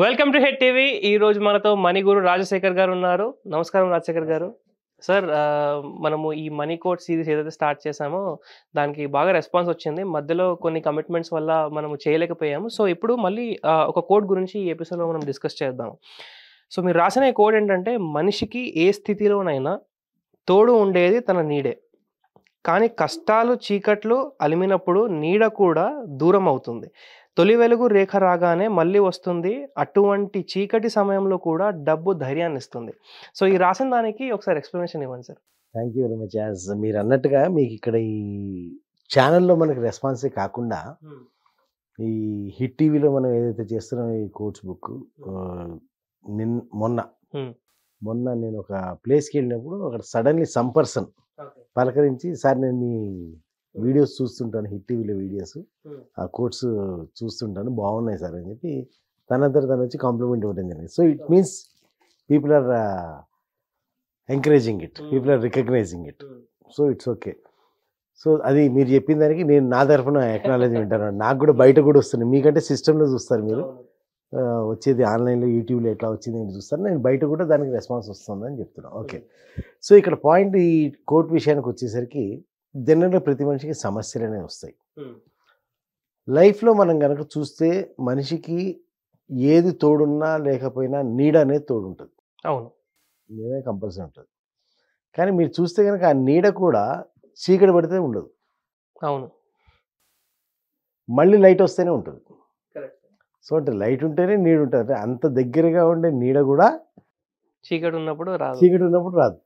Welcome to head TV. ఈ రోజు మనతో మనీ గురు రాజశేఖర్ గారు ఉన్నారు. నమస్కారం రాజశేఖర్ గారు. సార్, మనము ఈ మనీ కోట్ సిరీస్ ఏదైతే స్టార్ట్ చేసామో దానికి బాగా రెస్పాన్స్ వచ్చింది. మధ్యలో కొన్ని కమిట్మెంట్స్ వల్ల మనము చేయలేకపోయాము. సో ఇప్పుడు మళ్ళీ ఒక కోట్ గురించి ఈ ఎపిసోడ్లో మనం డిస్కస్ చేద్దాం. సో మీరు రాసిన ఈ కోట్ ఏంటంటే, మనిషికి ఏ స్థితిలోనైనా తోడు ఉండేది తన నీడే, కానీ కష్టాలు చీకట్లు అలిమినప్పుడు నీడ కూడా దూరం అవుతుంది. తొలి వెలుగు రేఖ రాగానే మళ్ళీ వస్తుంది. అటువంటి చీకటి సమయంలో కూడా డబ్బు ధైర్యాన్ని ఇస్తుంది. సో ఈ రాసిన దానికి ఒకసారి ఎక్స్ప్లెనేషన్ ఇవ్వండి sir. Thank you very much. As మీరు అన్నట్టుగా మీకు ఇక్కడ ఈ ఛానల్లో మనకి రెస్పాన్సే కాకుండా ఈ హిట్ టీవీలో మనం ఏదైతే చేస్తున్నామో ఈ కోచ్ బుక్ మొన్న నేను ఒక ప్లేస్కి వెళ్ళినప్పుడు అక్కడ సడన్లీ సమ్ పర్సన్ పలకరించి, సార్ నేను మీ వీడియోస్ చూస్తుంటాను, హిట్ టీవీలో వీడియోస్, ఆ కోట్స్ చూస్తుంటాను, బాగున్నాయి సార్ అని చెప్పి తనంతట తను వచ్చి కాంప్లిమెంట్ ఇవ్వడం జరిగింది. So it means people are encouraging it, people are recognising it. So it's okay. So అది మీరు చెప్పిన దానికి నేను నా తరఫున ఎక్నాలజీమెంట్ అన్నాను. నాకు కూడా బయట కూడా వస్తుంది, మీకంటే సిస్టంలో చూస్తారు మీరు, వచ్చేది ఆన్లైన్లో యూట్యూబ్లో ఎట్లా వచ్చింది ఏంటి చూస్తారు, నేను బయట కూడా దానికి రెస్పాన్స్ వస్తుందని చెప్తున్నాను. ఓకే. సో ఇక్కడ పాయింట్, ఈ కోర్టు విషయానికి వచ్చేసరికి జనరల్గా ప్రతి మనిషికి సమస్యలు అనేవి వస్తాయి లైఫ్లో. మనం కనుక చూస్తే మనిషికి ఏది తోడున్నా లేకపోయినా నీడ అనేది తోడుంటుంది. అవును, నీడే కంపల్సరీ ఉంటుంది. కానీ మీరు చూస్తే కనుక ఆ నీడ కూడా చీకటి పడితే ఉండదు. అవును, మళ్ళీ లైట్ వస్తేనే ఉంటుంది. సో అంటే లైట్ ఉంటేనే నీడ ఉంటుంది. అంటే అంత దగ్గరగా ఉండే నీడ కూడా చీకటి ఉన్నప్పుడు రాదు, చీకటి ఉన్నప్పుడు రాదు.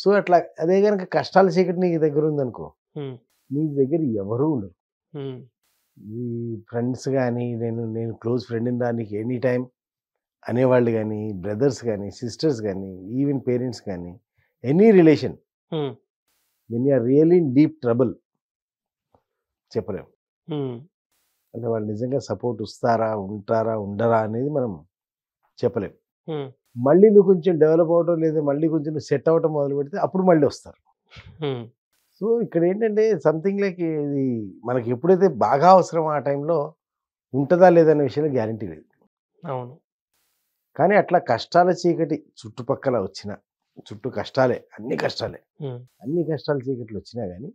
సో అట్లా అదే కనుక కష్టాల చీకటి నీకు దగ్గర ఉందనుకో, నీ దగ్గర ఎవరూ ఉండరు. ఈ ఫ్రెండ్స్ కానీ, నేను క్లోజ్ ఫ్రెండ్ దా నీకు ఎనీ టైం అనేవాళ్ళు కానీ, బ్రదర్స్ కానీ, సిస్టర్స్ కానీ, ఈవెన్ పేరెంట్స్ కానీ, any relation, when you are really in deep trouble చెప్పలేము. అంటే వాళ్ళు నిజంగా సపోర్ట్ ఇస్తారా, ఉంటారా, ఉండరా అనేది మనం చెప్పలేం. మళ్ళీ నువ్వు కొంచెం డెవలప్ అవటం, లేదా మళ్ళీ కొంచెం నువ్వు సెట్ అవ్వటం మొదలు పెడితే అప్పుడు మళ్ళీ వస్తారు. సో ఇక్కడ ఏంటంటే సంథింగ్ లైక్ ఇది మనకి ఎప్పుడైతే బాగా అవసరం ఆ టైంలో ఉంటుందా లేదనే విషయంలో గ్యారంటీ లేదు. అవును, కానీ అట్లా కష్టాల చీకటి చుట్టుపక్కల వచ్చిన, చుట్టూ కష్టాలే, అన్ని కష్టాల చీకట్లు వచ్చినా కానీ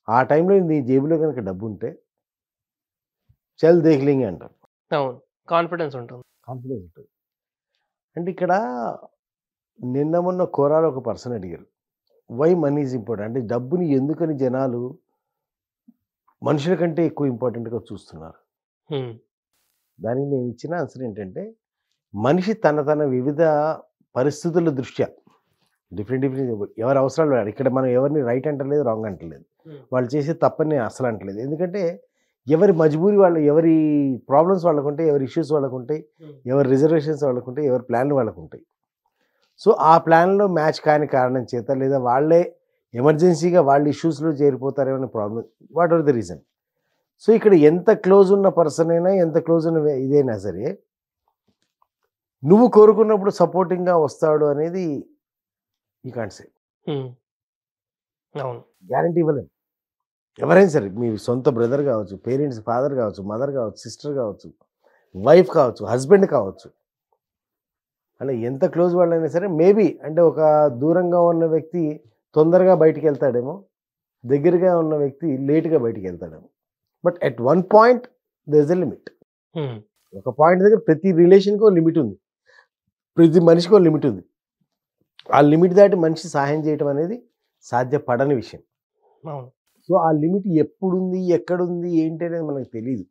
ఆ టైంలో నీ జేబులో కనుక డబ్బు ఉంటే చల్ దేఖ్లింగి అంటారు. అవును, కాన్ఫిడెన్స్ ఉంటుంది. అంటే ఇక్కడ నిన్న మొన్న కోరాలో ఒక పర్సన్ అడిగారు, వై మనీ ఈజ్ ఇంపార్టెంట్, అంటే డబ్బుని ఎందుకని జనాలు మనుషుల కంటే ఎక్కువ ఇంపార్టెంట్గా చూస్తున్నారు. దానికి నేను ఇచ్చిన ఆన్సర్ ఏంటంటే, మనిషి తన వివిధ పరిస్థితుల దృష్ట్యా డిఫరెంట్ ఎవరి అవసరాలు వాడు. ఇక్కడ మనం ఎవరిని రైట్ అంటలేదు, రాంగ్ అంటలేదు, వాళ్ళు చేసే తప్పని నేను అసలు అంటలేదు. ఎందుకంటే ఎవరి మజ్బూరి వాళ్ళు, ఎవరి ప్రాబ్లమ్స్ వాళ్ళకు ఉంటాయి, ఎవరి ఇష్యూస్ వాళ్ళకు ఉంటాయి, ఎవరి రిజర్వేషన్స్ వాళ్ళకు ఉంటాయి, ఎవరి ప్లాన్లు వాళ్ళకు ఉంటాయి. సో ఆ ప్లాన్లో మ్యాచ్ కాని కారణం చేత, లేదా వాళ్ళే ఎమర్జెన్సీగా వాళ్ళ ఇష్యూస్లో చేరిపోతారేమో problem, what are the reason. So ఇక్కడ ఎంత క్లోజ్ ఉన్న పర్సన్ అయినా, ఎంత క్లోజ్ ఉన్న ఇదైనా సరే, నువ్వు కోరుకున్నప్పుడు సపోర్టింగ్గా వస్తాడు అనేది ఈ కాన్సెప్ట్. అవును, గ్యారంటీ ఇవ్వలేము. ఎవరైనా సరే, మీ సొంత బ్రదర్ కావచ్చు, పేరెంట్స్, ఫాదర్ కావచ్చు, మదర్ కావచ్చు, సిస్టర్ కావచ్చు, వైఫ్ కావచ్చు, హస్బెండ్ కావచ్చు, అలా ఎంత క్లోజ్ వాళ్ళైనా సరే, మేబీ అంటే ఒక దూరంగా ఉన్న వ్యక్తి తొందరగా బయటికి వెళ్తాడేమో, దగ్గరగా ఉన్న వ్యక్తి లేట్గా బయటికి వెళ్తాడేమో. But at one point there is a limit. ఒక పాయింట్ దగ్గర ప్రతి రిలేషన్కి ఒక లిమిట్ ఉంది, ప్రతి మనిషికి ఒక లిమిట్ ఉంది. ఆ లిమిట్ దాటి మనిషి సహాయం చేయటం అనేది సాధ్యపడని విషయం. సో ఆ లిమిట్ ఎప్పుడుంది, ఎక్కడుంది, ఏంటి అనేది మనకు తెలియదు.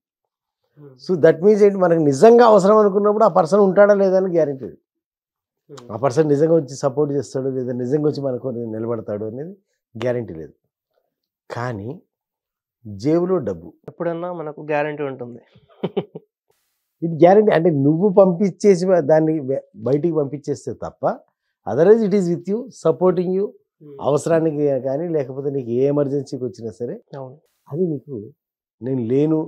సో దట్ మీన్స్ ఏంటి, మనకు నిజంగా అవసరం అనుకున్నప్పుడు ఆ పర్సన్ ఉంటాడా లేదా అని గ్యారెంటీ లేదు. ఆ పర్సన్ నిజంగా వచ్చి సపోర్ట్ చేస్తాడు, లేదా నిజంగా వచ్చి మనకు నిలబడతాడు అనేది గ్యారెంటీ లేదు. కానీ జేబులో డబ్బు ఎప్పుడన్నా మనకు గ్యారెంటీ ఉంటుంది. ఇది గ్యారెంటీ అంటే నువ్వు పంపించేసి దాన్ని బయటికి పంపించేస్తే తప్ప, otherwise it is with you, supporting you. అవసరానికి కానీ, లేకపోతే నీకు ఏ ఎమర్జెన్సీకి వచ్చినా సరే అది నీకు, నేను లేను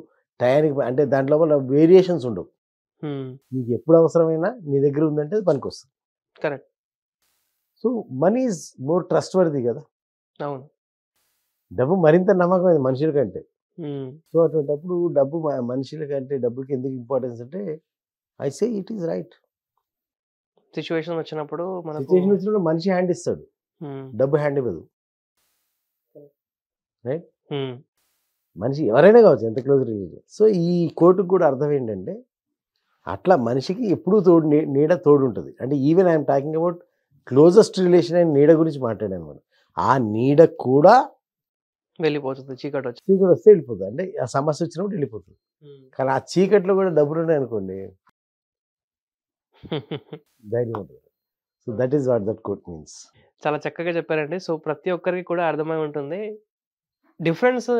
టయానికి, అంటే దాంట్లో వల్ల వేరియేషన్స్ ఉండవు. నీకు ఎప్పుడు అవసరమైనా నీ దగ్గర ఉందంటే అది పనికి వస్తుంది. Correct. So money is more trust worthy కదా. అవును, డబ్బు మరింత నమ్మకమైంది మనుషుల కంటే. సో అటువంటిప్పుడు డబ్బు మనుషుల కంటే డబ్బుకి ఎందుకు ఇంపార్టెన్స్ అంటే, I say it is right. Situation వచ్చినప్పుడు మనకు సిచ్యువేషన్ వచ్చినప్పుడు మనిషి హ్యాండ్ ఇస్తాడు, డబ్బు హ్యాండ్ ఇవ్వదు. రైట్? మనిషి ఎవరైనా కావచ్చు, ఎంత క్లోజ్ రిలేటివ్. సో ఈ కోర్టుకు కూడా అర్థం ఏంటంటే అట్లా మనిషికి ఎప్పుడూ తోడు నీడ తోడు ఉంటుంది. అంటే even I'm talking about closest relation అయిన నీడ గురించి మాట్లాడాను మనం. ఆ నీడ కూడా వెళ్ళిపోతుంది, చీకటి వచ్చి. చీకటి వస్తే వెళ్ళిపోతుంది, అంటే ఆ సమస్య వచ్చినప్పుడు వెళ్ళిపోతుంది. కానీ ఆ చీకట్లో కూడా డబ్బులు ఉన్నాయి అనుకోండి, ధైర్యం ఉంటుంది. So that is what that court means. చాలా చక్కగా చెప్పారండి. సో ప్రతి ఒక్కరికి కూడా అర్థమై ఉంటుంది. డిఫరెన్స్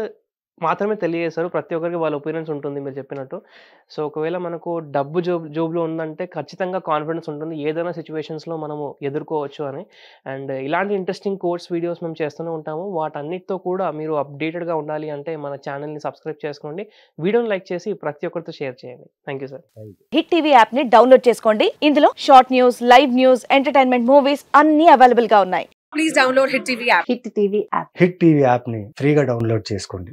మాత్రమే తెలియజేశారు. ప్రతి ఒక్కరికి వాళ్ళ ఒపీనియన్స్ ఉంటుంది మీరు చెప్పినట్టు. సో ఒకవేళ మనకు డబ్బు జోబులో ఉందంటే ఖచ్చితంగా కాన్ఫిడెన్స్ ఉంటుంది. ఏదైనా సిట్యుయేషన్స్‌లో మనము ఎదుర్కోవచ్చు అని. అండ్ ఇలాంటి ఇంట్రెస్టింగ్ కోర్స్ వీడియోస్ మేము చేస్తూనే ఉంటాము. వాటన్నిటితో కూడా మీరు అప్‌డేటెడ్‌గా ఉండాలి అంటే మన ఛానెల్‌ని సబ్స్క్రైబ్ చేసుకోండి. వీడియోని లైక్ చేసి ప్రతి ఒక్కరితో షేర్ చేయండి. Thank you sir. Hit TV app ని డౌన్లోడ్ చేసుకోండి. ఇందులో short news, live news, entertainment movies అన్ని అవైలబుల్ గా ఉన్నాయి. Please download hit TV app. Hit TV యాప్ని ఫ్రీగా డౌన్లోడ్ చేసుకోండి.